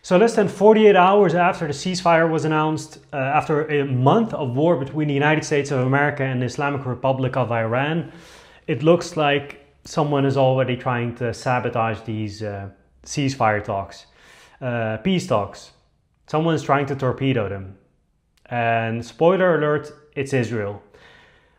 So less than 48 hours after the ceasefire was announced, after a month of war between the United States of America and the Islamic Republic of Iran, it looks like someone is already trying to sabotage these ceasefire talks, peace talks. Someone's trying to torpedo them. And spoiler alert, it's Israel.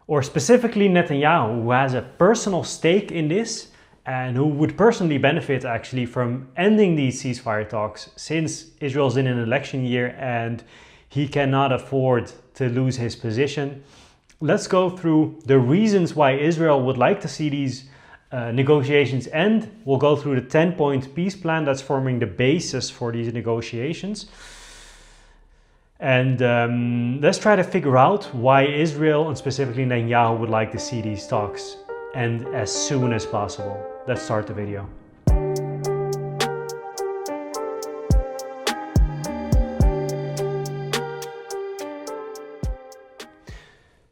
Or specifically Netanyahu, who has a personal stake in this and who would personally benefit actually from ending these ceasefire talks, since Israel's in an election year and he cannot afford to lose his position. Let's go through the reasons why Israel would like to see these negotiations end. We'll go through the 10-point peace plan that's forming the basis for these negotiations. And let's try to figure out why Israel and specifically Netanyahu would like to see these talks end as soon as possible. Let's start the video.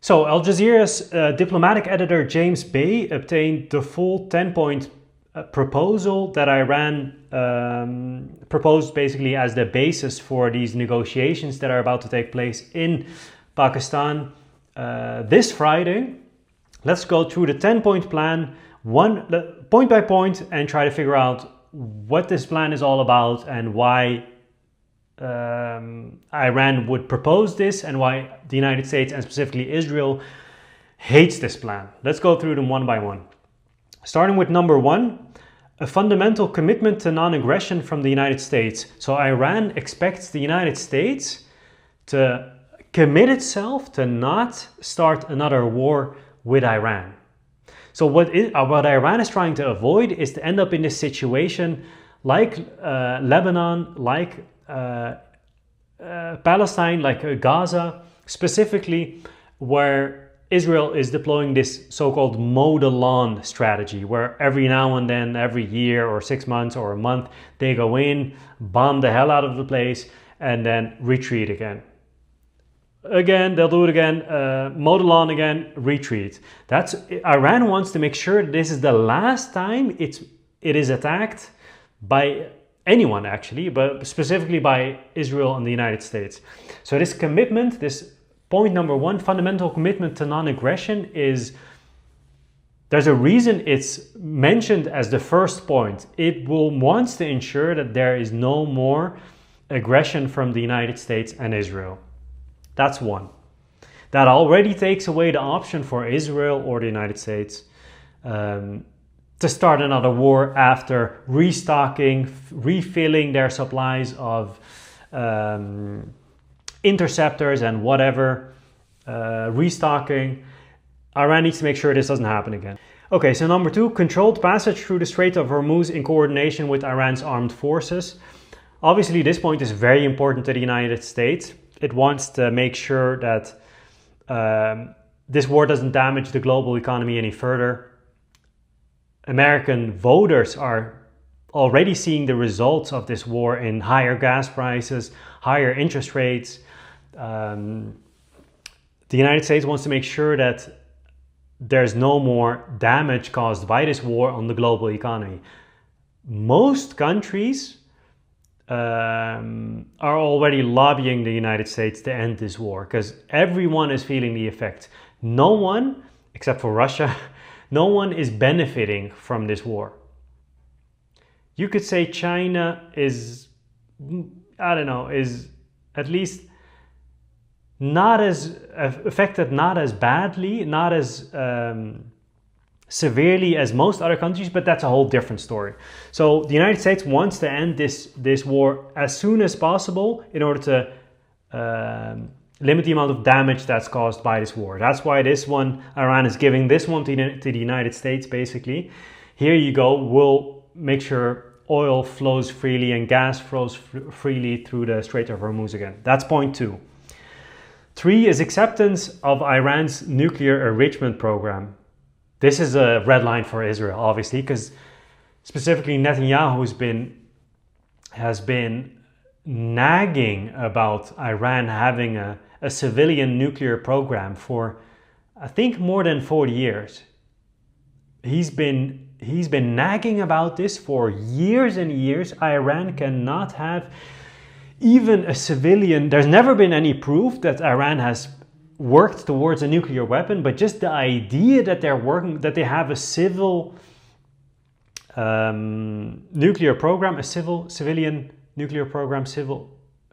So Al Jazeera's diplomatic editor James Bay obtained the full 10-point proposal that Iran proposed basically as the basis for these negotiations that are about to take place in Pakistan this Friday. Let's go through the 10-point plan point by point and try to figure out what this plan is all about and why Iran would propose this and why the United States and specifically Israel hates this plan. Let's go through them one by one. Starting with number 1, a fundamental commitment to non-aggression from the United States. So Iran expects the United States to commit itself to not start another war with Iran. So what Iran is trying to avoid is to end up in this situation like Lebanon, like Palestine, like Gaza, specifically where Israel is deploying this so-called mow the lawn strategy, where every now and then, every year or 6 months or a month, they go in, bomb the hell out of the place, and then retreat again. Again, they'll do it again, mow the lawn again, retreat. Iran wants to make sure this is the last time it is attacked by anyone actually, but specifically by Israel and the United States. So this commitment, this point number 1, fundamental commitment to non-aggression, there's a reason it's mentioned as the first point. It wants to ensure that there is no more aggression from the United States and Israel. That's one. That already takes away the option for Israel or the United States to start another war after restocking, refilling their supplies of interceptors and whatever, restocking. Iran needs to make sure this doesn't happen again. Okay, so number 2, controlled passage through the Strait of Hormuz in coordination with Iran's armed forces. Obviously, this point is very important to the United States. It wants to make sure that this war doesn't damage the global economy any further. American voters are already seeing the results of this war in higher gas prices, higher interest rates. The United States wants to make sure that there's no more damage caused by this war on the global economy. Most countries are already lobbying the United States to end this war because everyone is feeling the effect. No one, except for Russia, no one is benefiting from this war. You could say China is, is at least not as affected, not as badly, not as severely as most other countries, but that's a whole different story. So the United States wants to end this war as soon as possible in order to limit the amount of damage that's caused by this war. That's why this one, Iran is giving this one to the United States, basically. Here you go, we'll make sure oil flows freely and gas flows freely through the Strait of Hormuz again. That's point 2. 3 is acceptance of Iran's nuclear enrichment program. This is a red line for Israel, obviously, because specifically Netanyahu has been nagging about Iran having a civilian nuclear program for, I think, more than 40 years. He's been he's been nagging about this for years and years. Iran cannot have even a civilian. There's never been any proof that Iran has worked towards a nuclear weapon, but just the idea that they're working, that they have a civil nuclear program, a civilian nuclear program,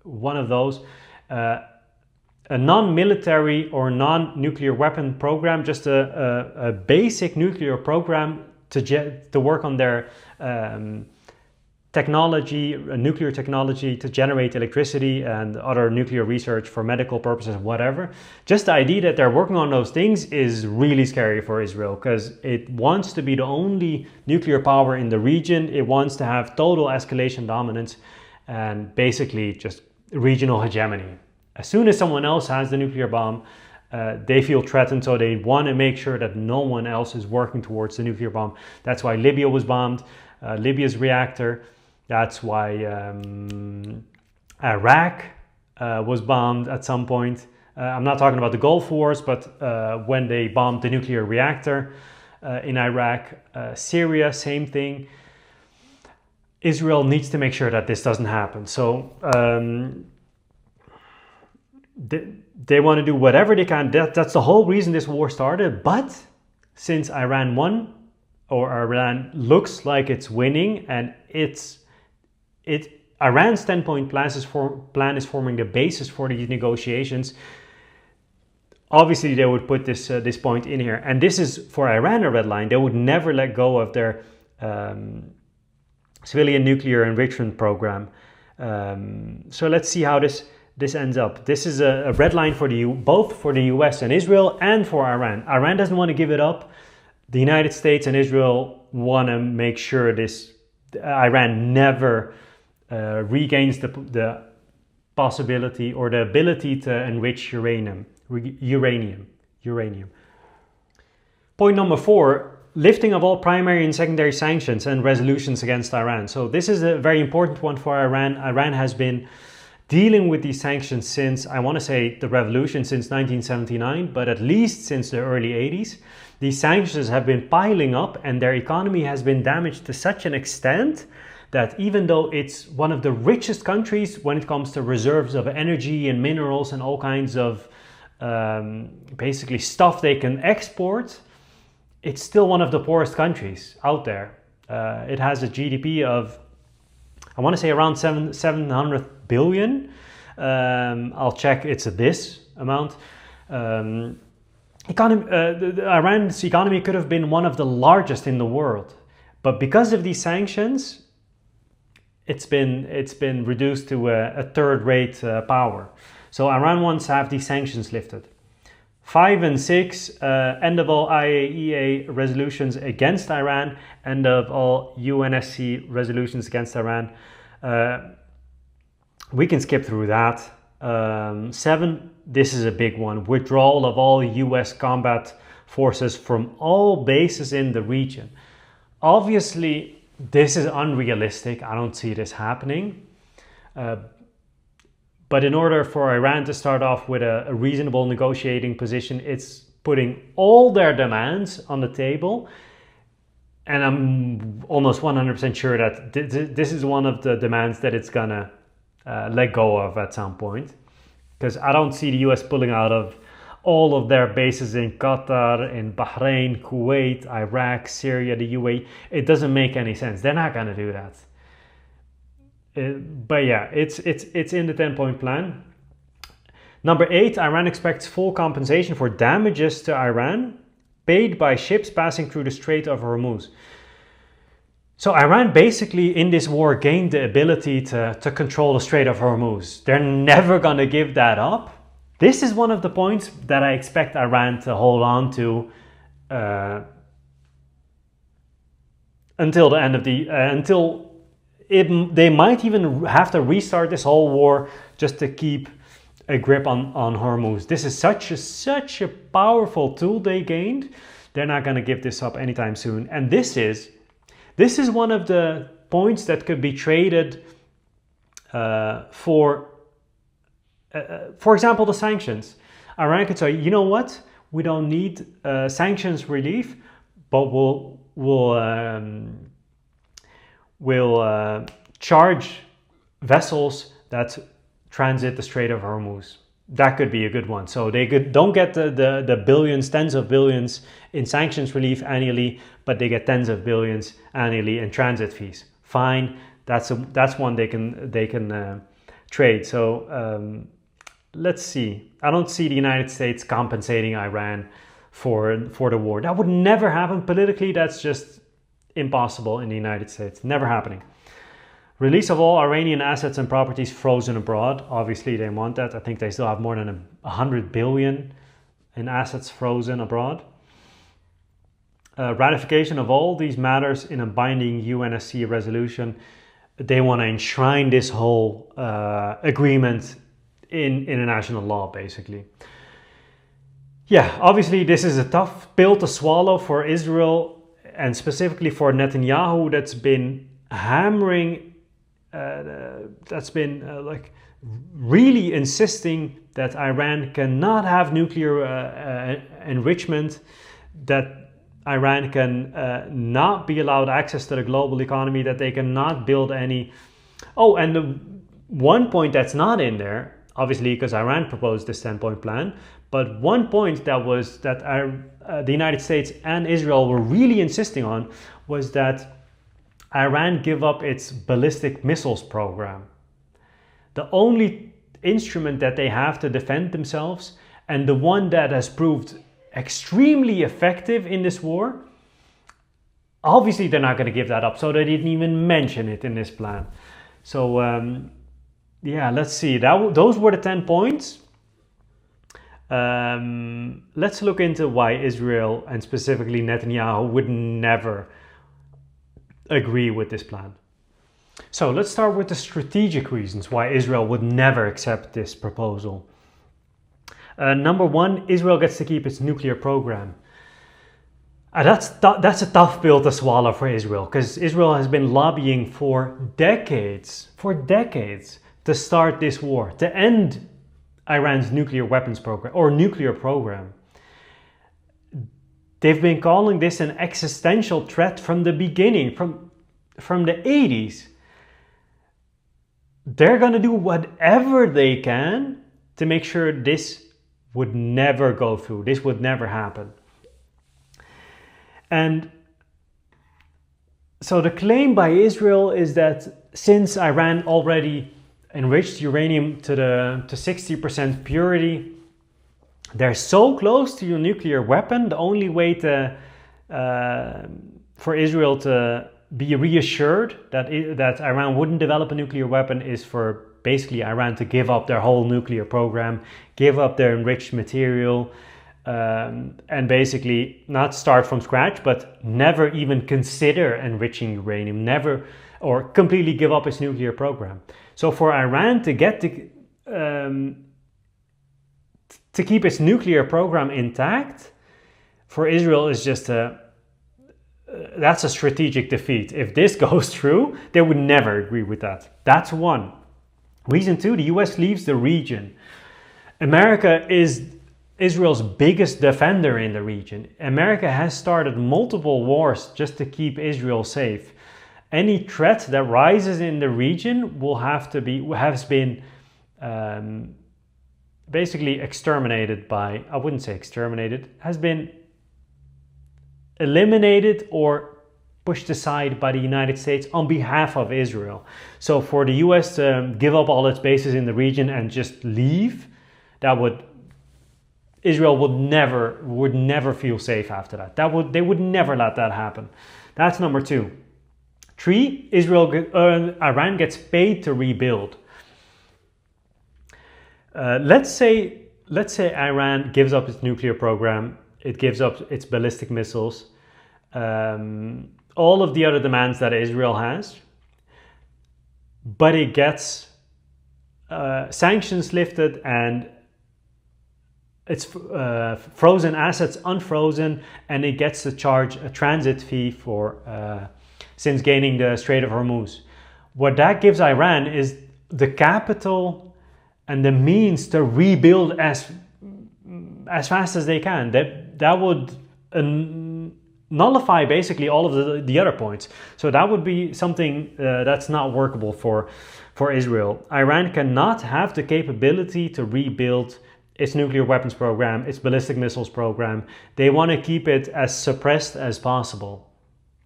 one of those, a non-military or non-nuclear weapon program, just a basic nuclear program to work on their technology, nuclear technology to generate electricity and other nuclear research for medical purposes, whatever. Just the idea that they're working on those things is really scary for Israel, because it wants to be the only nuclear power in the region. It wants to have total escalation dominance and basically just regional hegemony. As soon as someone else has the nuclear bomb, they feel threatened, so they want to make sure that no one else is working towards the nuclear bomb. That's why Libya was bombed, Libya's reactor. That's why Iraq was bombed at some point. I'm not talking about the Gulf Wars, but when they bombed the nuclear reactor in Iraq, Syria, same thing. Israel needs to make sure that this doesn't happen. So they want to do whatever they can. That's the whole reason this war started. But since Iran won, or Iran looks like it's winning, and Iran's 10-point plan is forming the basis for these negotiations. Obviously, they would put this point in here, and this is for Iran a red line. They would never let go of their civilian nuclear enrichment program. So let's see how this ends up. This is a red line for both for the US and Israel, and for Iran. Iran doesn't want to give it up. The United States and Israel want to make sure Iran never regains the possibility or the ability to enrich uranium. Point number 4, lifting of all primary and secondary sanctions and resolutions against Iran. So this is a very important one for Iran. Iran has been dealing with these sanctions since, I want to say, the revolution, since 1979, but at least since the early 80s. These sanctions have been piling up, and their economy has been damaged to such an extent that even though it's one of the richest countries when it comes to reserves of energy and minerals and all kinds of basically stuff they can export, it's still one of the poorest countries out there. It has a GDP of, I want to say, around 700 billion. I'll check, it's this amount. Iran's economy could have been one of the largest in the world, but because of these sanctions, it's been reduced to a third-rate power. So Iran wants to have these sanctions lifted. 5 and 6, end of all IAEA resolutions against Iran, end of all UNSC resolutions against Iran. We can skip through that. 7, this is a big one. Withdrawal of all US combat forces from all bases in the region. Obviously, this is unrealistic. I don't see this happening. But in order for Iran to start off with a reasonable negotiating position, it's putting all their demands on the table. And I'm almost 100% sure that this is one of the demands that it's gonna let go of at some point. Because I don't see the US pulling out of all of their bases in Qatar, in Bahrain, Kuwait, Iraq, Syria, the UAE. It doesn't make any sense. They're not gonna do that. But yeah, it's in the 10-point plan. Number 8, Iran expects full compensation for damages to Iran paid by ships passing through the Strait of Hormuz. So Iran basically in this war gained the ability to control the Strait of Hormuz. They're never going to give that up. This is one of the points that I expect Iran to hold on to until the end of they might even have to restart this whole war just to keep a grip on Hormuz. This is such a powerful tool they gained. They're not going to give this up anytime soon. And this is one of the points that could be traded for example, the sanctions. Iran could say, you know what? We don't need sanctions relief, but we'll will charge vessels that transit the Strait of Hormuz. That could be a good one. So they don't get the billions, tens of billions in sanctions relief annually, but they get tens of billions annually in transit fees. Fine, that's one they can trade. So let's see. I don't see the United States compensating Iran for the war. That would never happen politically. That's just impossible in the United States. Never happening. Release of all Iranian assets and properties frozen abroad. Obviously, they want that. I think they still have more than 100 billion in assets frozen abroad. Ratification of all these matters in a binding UNSC resolution. They want to enshrine this whole agreement in international law, basically. Yeah, obviously, this is a tough pill to swallow for Israel and specifically for Netanyahu, that's been hammering. Like really insisting that Iran cannot have nuclear enrichment, that Iran can not be allowed access to the global economy, that they cannot build any... Oh, and the one point that's not in there, obviously because Iran proposed this 10-point plan, but one point that was that the United States and Israel were really insisting on was that Iran give up its ballistic missiles program. The only instrument that they have to defend themselves, and the one that has proved extremely effective in this war, obviously they're not going to give that up. So they didn't even mention it in this plan. So yeah, let's see. Those were the 10 points. Let's look into why Israel and specifically Netanyahu would never agree with this plan. So let's start with the strategic reasons why Israel would never accept this proposal. Number one, Israel gets to keep its nuclear program. That's a tough pill to swallow for Israel, because Israel has been lobbying for decades to start this war, to end Iran's nuclear weapons program or nuclear program. They've been calling this an existential threat from the beginning, from the 80s. They're going to do whatever they can to make sure this would never go through. This would never happen. And so the claim by Israel is that since Iran already enriched uranium to 60% purity, they're so close to a nuclear weapon. The only way for Israel to be reassured that Iran wouldn't develop a nuclear weapon is for basically Iran to give up their whole nuclear program, give up their enriched material, and basically not start from scratch, but never even consider enriching uranium, never, or completely give up its nuclear program. So for Iran to get to keep its nuclear program intact, for Israel is just that's a strategic defeat. If this goes through, they would never agree with that. That's one. Reason two, the US leaves the region. America is Israel's biggest defender in the region. America has started multiple wars just to keep Israel safe. Any threat that rises in the region has been basically exterminated by, I wouldn't say exterminated, has been eliminated or pushed aside by the United States on behalf of Israel. So for the US to give up all its bases in the region and just leave, Israel would never feel safe after that. They would never let that happen. That's number two. Three, Iran gets paid to rebuild. Let's say Iran gives up its nuclear program, it gives up its ballistic missiles, all of the other demands that Israel has, but it gets sanctions lifted and its frozen assets unfrozen, and it gets to charge a transit fee for since gaining the Strait of Hormuz. What that gives Iran is the capital and the means to rebuild as fast as they can. That would nullify basically all of the other points. So that would be something that's not workable for Israel. Iran cannot have the capability to rebuild its nuclear weapons program, its ballistic missiles program. They want to keep it as suppressed as possible,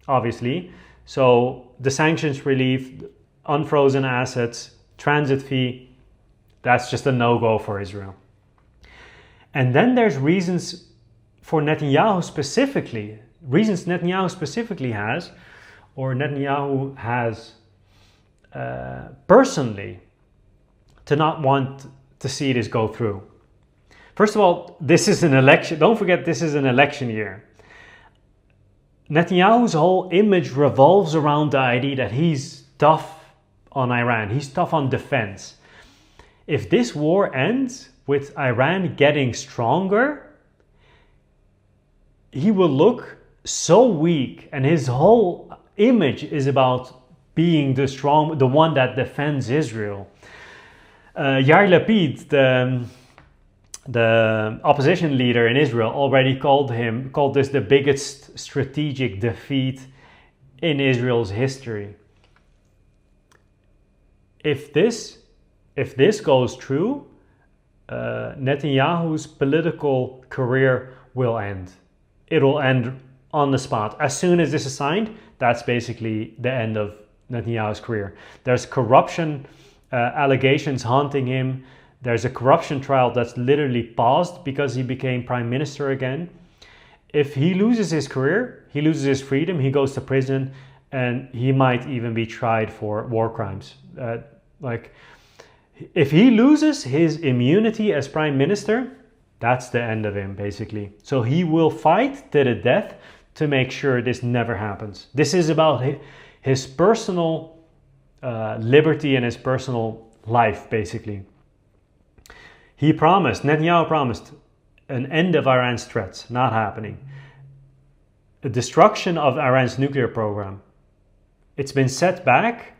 obviously. So the sanctions relief, unfrozen assets, transit fee, that's just a no-go for Israel. And then there's reasons for Netanyahu specifically, Netanyahu has personally to not want to see this go through. First of all, this is an election. Don't forget, this is an election year. Netanyahu's whole image revolves around the idea that he's tough on Iran. He's tough on defense. If this war ends with Iran getting stronger, he will look so weak, and his whole image is about being the one that defends Israel. Yair Lapid, the opposition leader in Israel, already called this the biggest strategic defeat in Israel's history. If this goes true, Netanyahu's political career will end. It will end on the spot. As soon as this is signed, that's basically the end of Netanyahu's career. There's corruption allegations haunting him. There's a corruption trial that's literally paused because he became prime minister again. If he loses his career, he loses his freedom, he goes to prison, and he might even be tried for war crimes. If he loses his immunity as prime minister, that's the end of him, basically. So he will fight to the death to make sure this never happens. This is about his personal liberty and his personal life, basically. Netanyahu promised an end of Iran's threats, not happening. A destruction of Iran's nuclear program. It's been set back,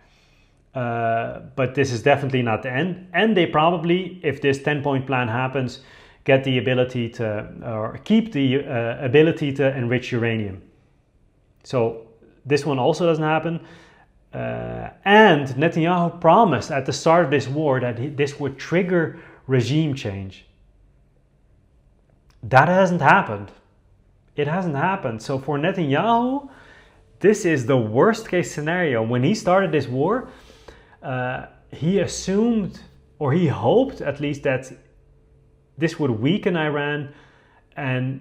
but this is definitely not the end. And they probably, if this 10-point plan happens, keep the ability to enrich uranium. So this one also doesn't happen. And Netanyahu promised at the start of this war that this would trigger regime change. That hasn't happened. It hasn't happened. So for Netanyahu, this is the worst case scenario. When he started this war, he assumed, or he hoped at least, that this would weaken Iran, and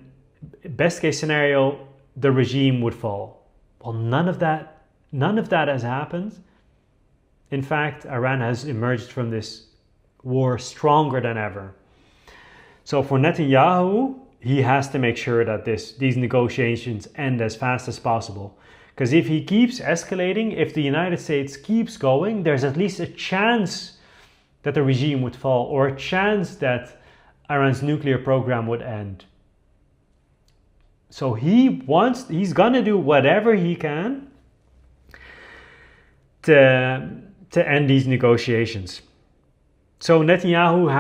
best case scenario, the regime would fall. Well, none of that has happened. In fact, Iran has emerged from this war stronger than ever. So for Netanyahu, he has to make sure that these negotiations end as fast as possible. Because if he keeps escalating, if the United States keeps going, there's at least a chance that the regime would fall, or a chance that Iran's nuclear program would end. So he's gonna do whatever he can to end these negotiations. So Netanyahu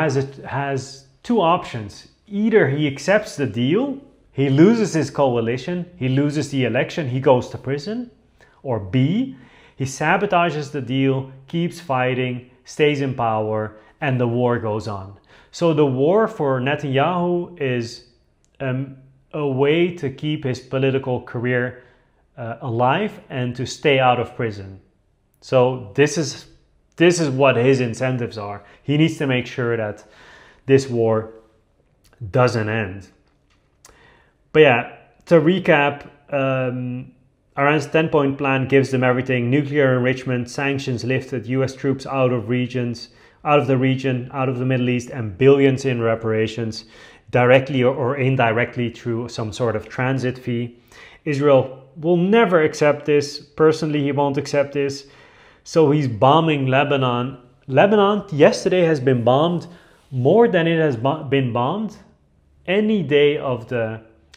has two options. Either he accepts the deal, he loses his coalition, he loses the election, he goes to prison. Or B, he sabotages the deal, keeps fighting, stays in power, and the war goes on. So the war for Netanyahu is a way to keep his political career alive and to stay out of prison. So this is what his incentives are. He needs to make sure that this war doesn't end. But yeah, to recap, Iran's 10-point plan gives them everything: nuclear enrichment, sanctions lifted, US troops out of the region, out of the Middle East, and billions in reparations, directly or indirectly through some sort of transit fee. Israel will never accept this. Personally, he won't accept this. So he's bombing Lebanon. Lebanon yesterday has been bombed more than it has been bombed any day of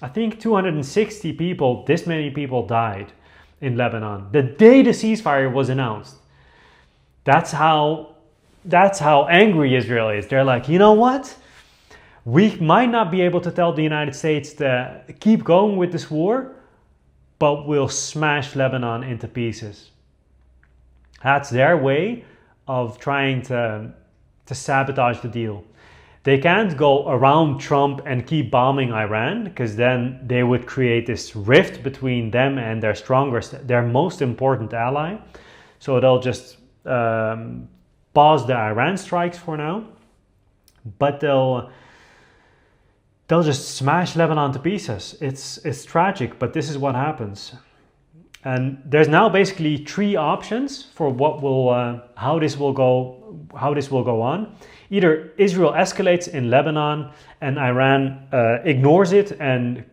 I think 260 people, this many people died in Lebanon the day the ceasefire was announced. That's how angry Israel is. They're like, you know what? We might not be able to tell the United States to keep going with this war, but will smash Lebanon into pieces. That's their way of trying to sabotage the deal. They can't go around Trump and keep bombing Iran, because then they would create this rift between them and their most important ally. So they'll just pause the Iran strikes for now, but they'll just smash Lebanon to pieces. It's tragic, but this is what happens. And there's now basically three options for how this will go on. Either Israel escalates in Lebanon and Iran ignores it and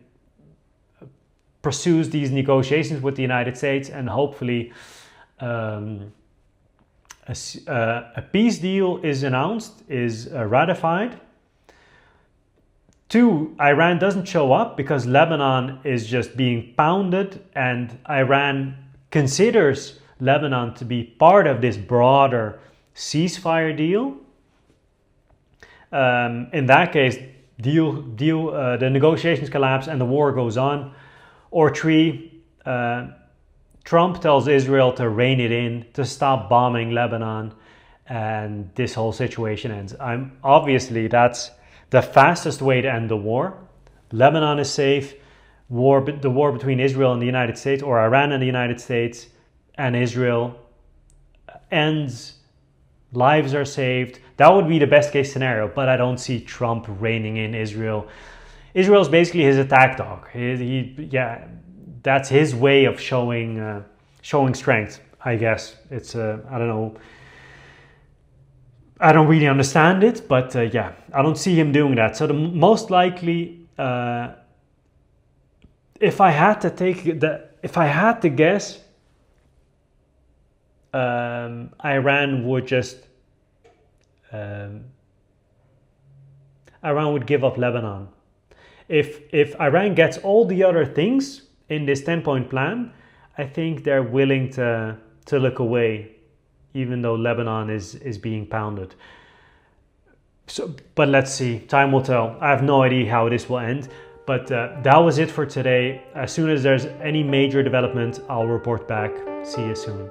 pursues these negotiations with the United States, and hopefully a peace deal is announced, is ratified. 2, Iran doesn't show up because Lebanon is just being pounded, and Iran considers Lebanon to be part of this broader ceasefire deal. In that case, the negotiations collapse and the war goes on. Or 3, Trump tells Israel to rein it in, to stop bombing Lebanon, and this whole situation ends. Obviously, that's the fastest way to end the war. Lebanon is safe. The war between Israel and the United States, or Iran and the United States and Israel, ends. Lives are saved. That would be the best case scenario, but I don't see Trump reining in Israel. Israel is basically his attack dog. That's his way of showing strength, I guess. It's I don't know. I don't really understand it, but I don't see him doing that. So the most likely, if I had to guess, Iran would give up Lebanon. If Iran gets all the other things in this 10-point plan, I think they're willing to look away, even though Lebanon is being pounded. So, but let's see. Time will tell. I have no idea how this will end. But that was it for today. As soon as there's any major development, I'll report back. See you soon.